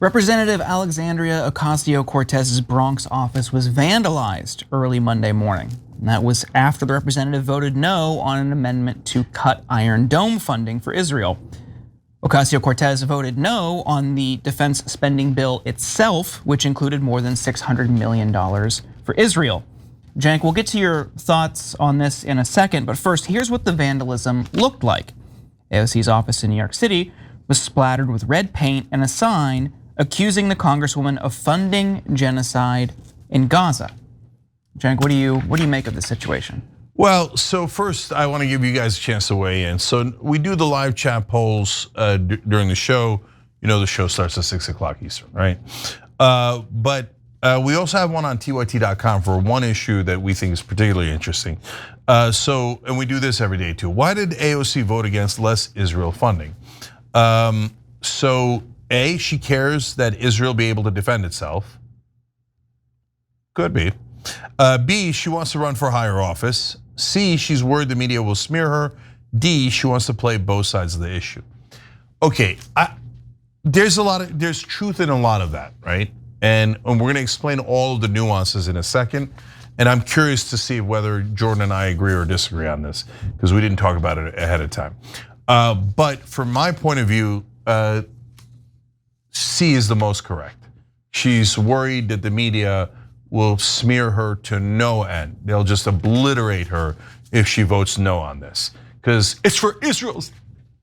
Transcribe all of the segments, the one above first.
Representative Alexandria Ocasio-Cortez's Bronx office was vandalized early Monday morning. And that was after the representative voted no on an amendment to cut Iron Dome funding for Israel. Ocasio-Cortez voted no on the defense spending bill itself, which included more than $600 million for Israel. Jank, we'll get to your thoughts on this in a second, but first, here's what the vandalism looked like. AOC's office in New York City was splattered with red paint and a sign accusing the congresswoman of funding genocide in Gaza. Jank, what do you make of the situation? Well, so first I want to give you guys a chance to weigh in. So we do the live chat polls during the show. You know the show starts at 6 o'clock Eastern, right? But we also have one on TYT.com for one issue that we think is particularly interesting. And we do this every day too. Why did AOC vote against less Israel funding? So A, she cares that Israel be able to defend itself. Could be. B, she wants to run for higher office. C, she's worried the media will smear her. D, she wants to play both sides of the issue. Okay, there's truth in a lot of that, right? And we're gonna explain all of the nuances in a second. And I'm curious to see whether Jordan and I agree or disagree on this, because we didn't talk about it ahead of time. But from my point of view, C is the most correct. She's worried that the media will smear her to no end. They'll just obliterate her if she votes no on this, because it's for Israel's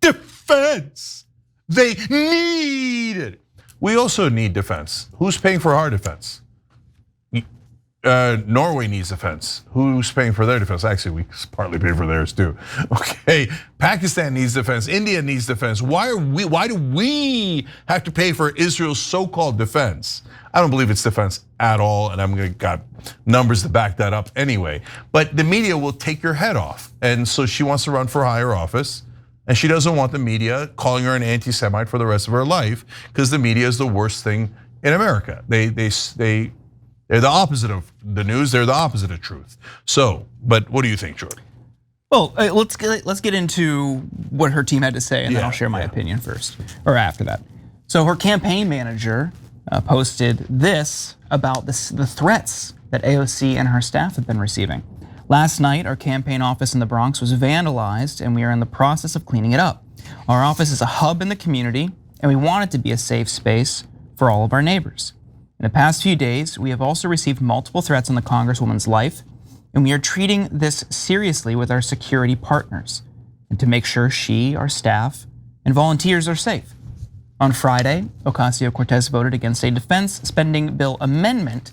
defense. They need it. We also need defense. Who's paying for our defense? Norway needs defense. Who's paying for their defense? Actually, we partly pay for theirs too. Okay, Pakistan needs defense. India needs defense. Why do we have to pay for Israel's so-called defense? I don't believe it's defense at all, and I'm gonna got numbers to back that up anyway. But the media will take your head off, and so she wants to run for higher office, and she doesn't want the media calling her an anti-Semite for the rest of her life, because the media is the worst thing in America. They're the opposite of the news. They're the opposite of truth. So, but what do you think, Jordan? Well, let's get into what her team had to say, and then I'll share my opinion first, or after that. So her campaign manager posted this about the threats that AOC and her staff have been receiving. Last night, our campaign office in the Bronx was vandalized, and we are in the process of cleaning it up. Our office is a hub in the community, and we want it to be a safe space for all of our neighbors. In the past few days, we have also received multiple threats on the Congresswoman's life, and we are treating this seriously with our security partners, and to make sure she, our staff, and volunteers are safe. On Friday, Ocasio-Cortez voted against a defense spending bill amendment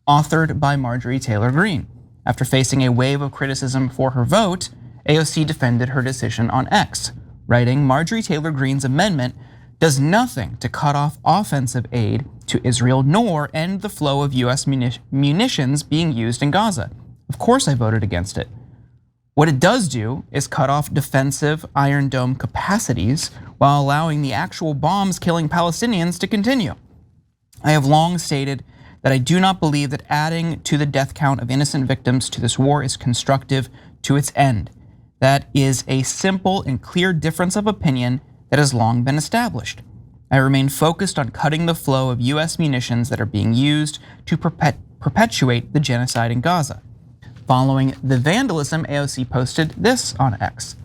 authored by Marjorie Taylor Greene. After facing a wave of criticism for her vote, AOC defended her decision on X, writing, "Marjorie Taylor Greene's amendment does nothing to cut off offensive aid to Israel nor end the flow of US munitions being used in Gaza. Of course I voted against it. What it does do is cut off defensive Iron Dome capacities while allowing the actual bombs killing Palestinians to continue. I have long stated that I do not believe that adding to the death count of innocent victims to this war is constructive to its end. That is a simple and clear difference of opinion that has long been established. I remain focused on cutting the flow of US munitions that are being used to perpetuate the genocide in Gaza." Following the vandalism, AOC posted this on X.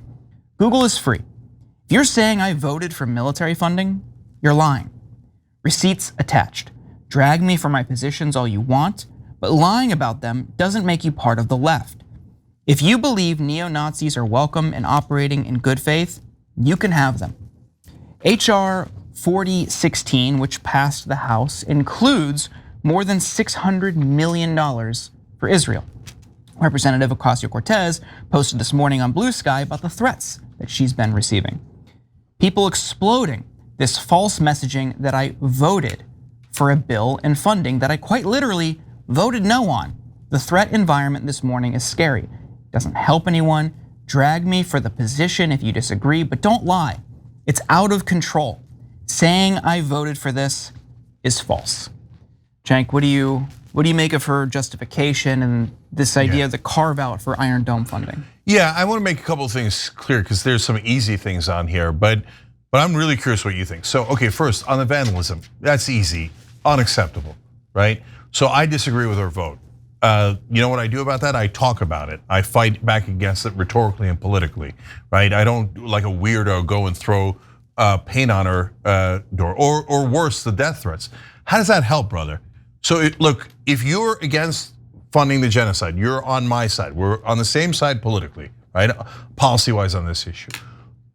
"Google is free. If you're saying I voted for military funding, you're lying. Receipts attached. Drag me for my positions all you want, but lying about them doesn't make you part of the left. If you believe neo-Nazis are welcome and operating in good faith, you can have them." HR 4016, which passed the House, includes more than $600 million for Israel. Representative Ocasio-Cortez posted this morning on Blue Sky about the threats that she's been receiving. People exploding this false messaging that I voted for a bill and funding that I quite literally voted no on. The threat environment this morning is scary. It doesn't help anyone. Drag me for the position if you disagree, but don't lie. It's out of control. Saying I voted for this is false. Jank, what do you make of her justification and this idea of the carve out for Iron Dome funding? Yeah, I want to make a couple of things clear because there's some easy things on here, but But I'm really curious what you think. So, okay, first on the vandalism, that's easy, unacceptable, right? So I disagree with her vote. You know what I do about that? I talk about it. I fight back against it rhetorically and politically, right? I don't, like a weirdo, go and throw paint on her door, or worse, the death threats. How does that help, brother? So look, if you're against funding the genocide, you're on my side. We're on the same side politically, right? Policy-wise on this issue.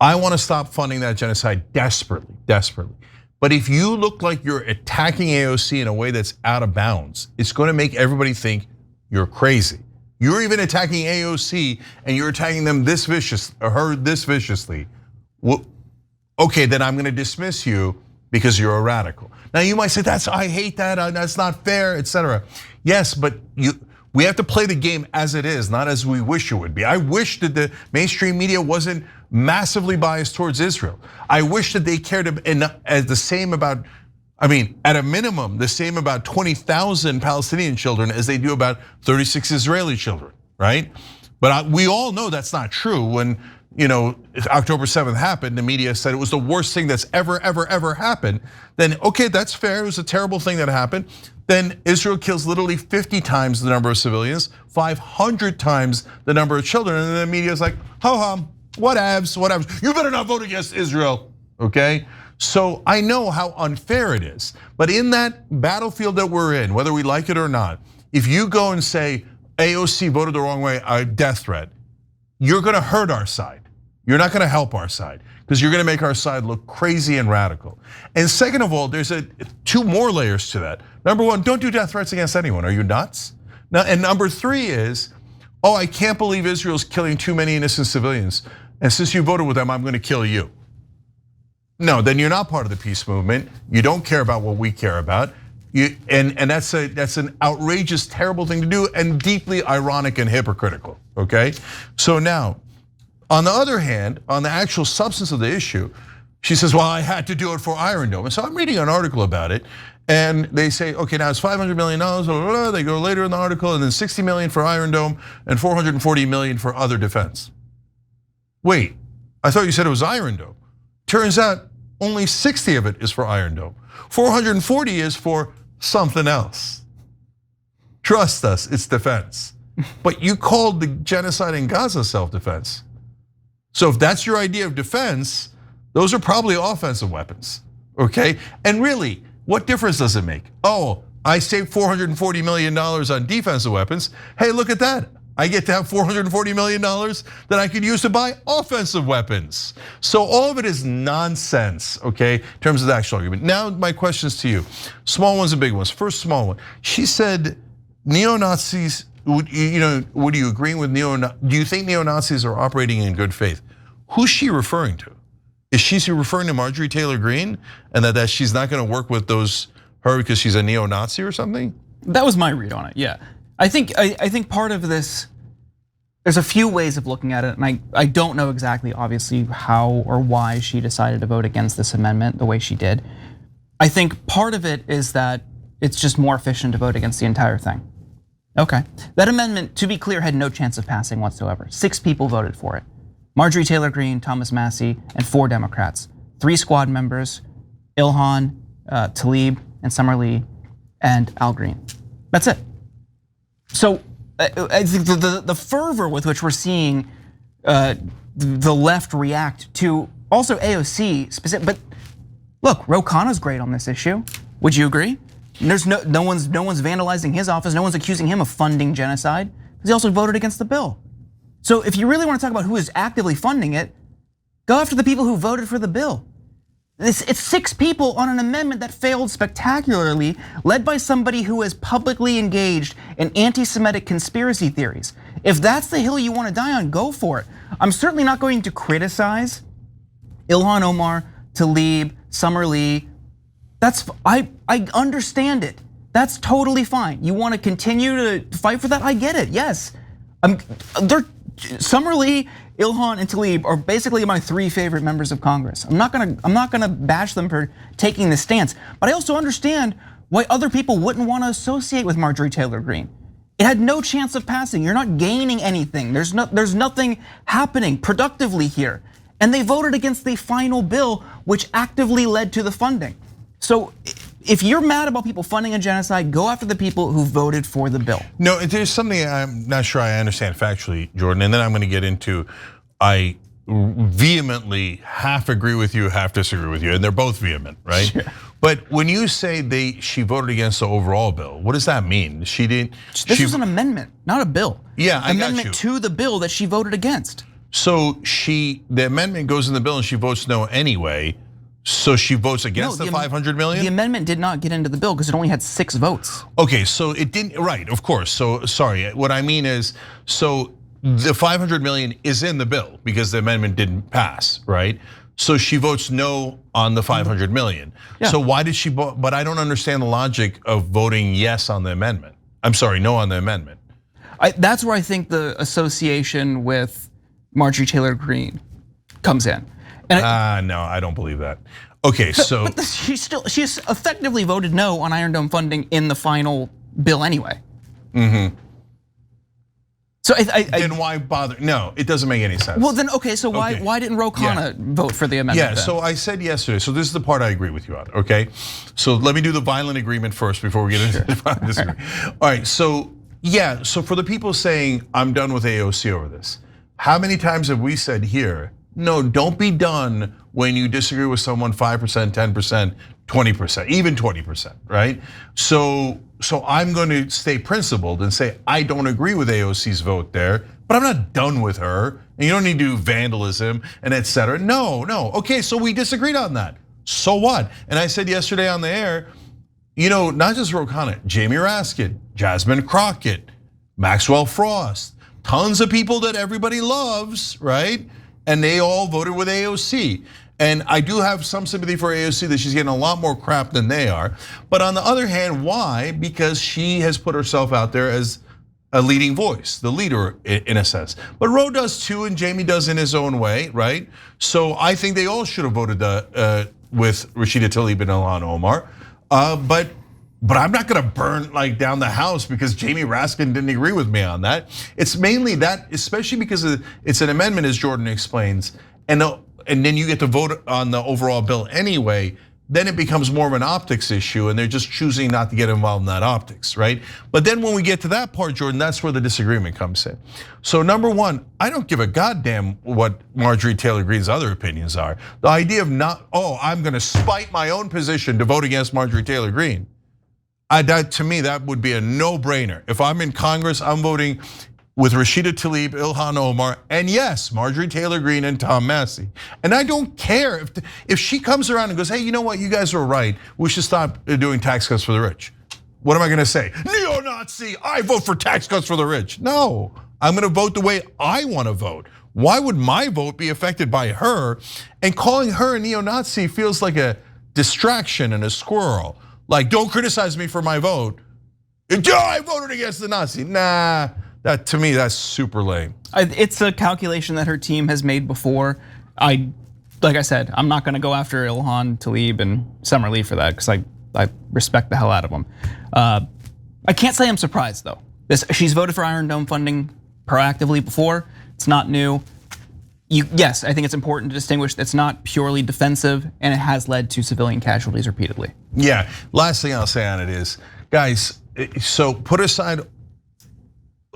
I want to stop funding that genocide desperately, desperately. But if you look like you're attacking AOC in a way that's out of bounds, it's going to make everybody think you're crazy. You're even attacking AOC and you're attacking them this viciously. Well, okay, then I'm going to dismiss you because you're a radical. Now you might say, I hate that, that's not fair, etc. Yes, but we have to play the game as it is, not as we wish it would be. I wish that the mainstream media wasn't massively biased towards Israel. I wish that they cared the same about, at a minimum, the same about 20,000 Palestinian children as they do about 36 Israeli children, right? But we all know that's not true. When October 7th happened, the media said it was the worst thing that's ever happened. Then okay, that's fair. It was a terrible thing that happened. Then Israel kills literally 50 times the number of civilians, 500 times the number of children, and then the media is like, ho hum, whatevs. You better not vote against Israel, okay? So I know how unfair it is, but in that battlefield that we're in, whether we like it or not, if you go and say AOC voted the wrong way, a death threat, you're going to hurt our side. You're not going to help our side because you're going to make our side look crazy and radical. And second of all, there's two more layers to that. Number one, don't do death threats against anyone. Are you nuts? Now, and number three is, I can't believe Israel's killing too many innocent civilians. And since you voted with them, I'm going to kill you. No, then you're not part of the peace movement. You don't care about what we care about. And that's an outrageous, terrible thing to do, and deeply ironic and hypocritical, okay? So now, on the other hand, on the actual substance of the issue, she says, well, I had to do it for Iron Dome. And so I'm reading an article about it, and they say, okay, now it's $500 million, blah, blah, blah. They go later in the article, and then 60 million for Iron Dome, and 440 million for other defense. Wait, I thought you said it was Iron Dome. Turns out only 60 of it is for Iron Dome. 440 is for something else. Trust us, it's defense. But you called the genocide in Gaza self-defense. So if that's your idea of defense, those are probably offensive weapons, okay? And really, what difference does it make? I saved $440 million on defensive weapons. Hey, look at that. I get to have $440 million that I could use to buy offensive weapons. So all of it is nonsense, okay, in terms of the actual argument. Now my questions to you, small ones and big ones. First small one, she said neo-Nazis, would you agree with do you think neo-Nazis are operating in good faith? Who's she referring to? Is she referring to Marjorie Taylor Greene and that she's not gonna work with her because she's a neo-Nazi or something? That was my read on it, yeah. I think part of this, there's a few ways of looking at it, and I don't know exactly, obviously, how or why she decided to vote against this amendment the way she did. I think part of it is that it's just more efficient to vote against the entire thing. Okay, that amendment, to be clear, had no chance of passing whatsoever. 6 people voted for it. Marjorie Taylor Greene, Thomas Massie, and 4 Democrats. 3 squad members, Ilhan, Tlaib, and Summer Lee, and Al Green. That's it. So I think the fervor with which we're seeing the left react to also AOC specific, but look, Ro Khanna's great on this issue. Would you agree? There's no one's vandalizing his office. No one's accusing him of funding genocide because he also voted against the bill. So if you really want to talk about who is actively funding it, go after the people who voted for the bill. It's 6 people on an amendment that failed spectacularly, led by somebody who is publicly engaged in anti-Semitic conspiracy theories. If that's the hill you want to die on, go for it. I'm certainly not going to criticize Ilhan Omar, Tlaib, Summer Lee. I understand it. That's totally fine. You want to continue to fight for that? I get it. Yes, Summer Lee, Ilhan, and Tlaib are basically my 3 favorite members of Congress. I'm not gonna bash them for taking this stance, but I also understand why other people wouldn't want to associate with Marjorie Taylor Greene. It had no chance of passing. You're not gaining anything. There's nothing happening productively here. And they voted against the final bill, which actively led to the funding. So if you're mad about people funding a genocide, go after the people who voted for the bill. No, there's something I'm not sure I understand factually, Jordan, and then I'm going to get into, I vehemently half agree with you, half disagree with you, and they're both vehement, right? Sure. But when you say she voted against the overall bill, what does that mean? She didn't. This was an amendment, not a bill. Yeah, I got you. Amendment to the bill that she voted against. So the amendment goes in the bill and she votes no anyway. So she votes against the 500 million? The amendment did not get into the bill because it only had 6 votes. Okay, so it didn't, right, of course. So sorry, what I mean is, so the 500 million is in the bill because the amendment didn't pass, right? So she votes no on the 500 million. Yeah. So why did she vote? But I don't understand the logic of voting yes on the amendment. I'm sorry, no on the amendment. That's where I think the association with Marjorie Taylor Greene comes in. No, I don't believe that. Okay, so but she's effectively voted no on Iron Dome funding in the final bill anyway. So then why bother? No, it doesn't make any sense. Well then, okay, so why didn't Ro Khanna vote for the amendment? Yeah, then? So I said yesterday. So this is the part I agree with you on. Okay, so let me do the violent agreement first before we get into the violent disagreement. All right, so yeah, so for the people saying I'm done with AOC over this, how many times have we said here? No, don't be done when you disagree with someone 5%, 10%, 20%, even 20%, right? So I'm going to stay principled and say I don't agree with AOC's vote there, but I'm not done with her. And you don't need to do vandalism and et cetera. No, okay, so we disagreed on that. So what? And I said yesterday on the air, not just Ro Khanna, Jamie Raskin, Jasmine Crockett, Maxwell Frost, tons of people that everybody loves, right? And they all voted with AOC. And I do have some sympathy for AOC that she's getting a lot more crap than they are. But on the other hand, why? Because she has put herself out there as a leading voice, the leader in a sense. But Ro does too, and Jamie does in his own way, right? So I think they all should have voted with Rashida Tlaib and Ilhan Omar. But I'm not gonna burn down the house because Jamie Raskin didn't agree with me on that. It's mainly that, especially because it's an amendment, as Jordan explains, and then you get to vote on the overall bill anyway. Then it becomes more of an optics issue, and they're just choosing not to get involved in that optics, right? But then when we get to that part, Jordan, that's where the disagreement comes in. So number one, I don't give a goddamn what Marjorie Taylor Greene's other opinions are. The idea of I'm gonna spite my own position to vote against Marjorie Taylor Greene. To me, that would be a no-brainer. If I'm in Congress, I'm voting with Rashida Tlaib, Ilhan Omar, and yes, Marjorie Taylor Greene and Tom Massey. And I don't care if she comes around and goes, hey, you know what, you guys are right. We should stop doing tax cuts for the rich. What am I gonna say? Neo-Nazi, I vote for tax cuts for the rich. No, I'm gonna vote the way I wanna vote. Why would my vote be affected by her? And calling her a neo-Nazi feels like a distraction and a squirrel. Don't criticize me for my vote. I voted against the Nazi. Nah, to me, that's super lame. It's a calculation that her team has made before. Like I said, I'm not gonna go after Ilhan Tlaib and Summer Lee for that because I respect the hell out of them. I can't say I'm surprised though. She's voted for Iron Dome funding proactively before. It's not new. Yes, I think it's important to distinguish that's not purely defensive and it has led to civilian casualties repeatedly. Yeah, last thing I'll say on it is, guys, so put aside,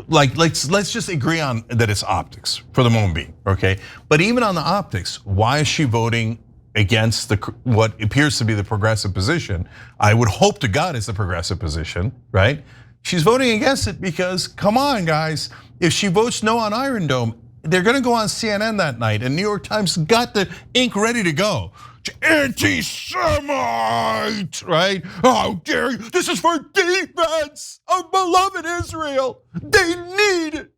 let's just agree on that it's optics for the moment being, okay? But even on the optics, why is she voting against what appears to be the progressive position? I would hope to God it's the progressive position, right? She's voting against it because, come on guys, if she votes no on Iron Dome, they're gonna go on CNN that night, and New York Times got the ink ready to go. Anti-Semite, right? How dare you? This is for defense of beloved Israel. They need it,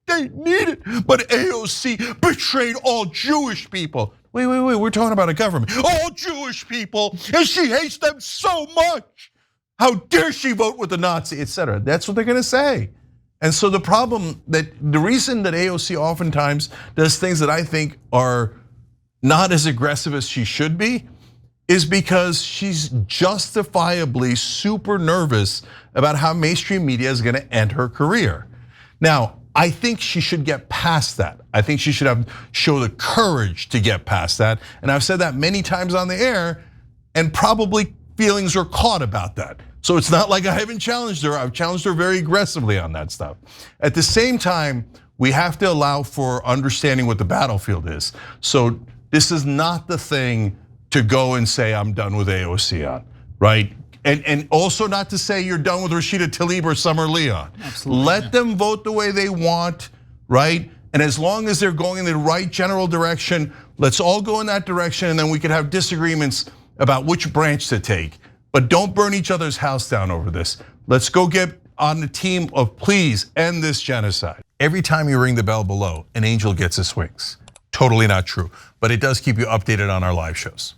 But AOC betrayed all Jewish people. Wait, we're talking about a government. All Jewish people, and she hates them so much. How dare she vote with the Nazi, etc. That's what they're gonna say. And so the reason that AOC oftentimes does things that I think are not as aggressive as she should be is because she's justifiably super nervous about how mainstream media is gonna end her career. Now, I think she should get past that. I think she should show the courage to get past that. And I've said that many times on the air, and probably feelings are caught about that. So it's not like I haven't challenged her. I've challenged her very aggressively on that stuff. At the same time, we have to allow for understanding what the battlefield is. So this is not the thing to go and say, I'm done with AOC on, right? And also not to say you're done with Rashida Tlaib or Summer Leon. Absolutely. Let them vote the way they want, right? And as long as they're going in the right general direction, let's all go in that direction, and then we could have disagreements about which branch to take. But don't burn each other's house down over this. Let's go get on the team of please end this genocide. Every time you ring the bell below, an angel gets his wings. Totally not true, but it does keep you updated on our live shows.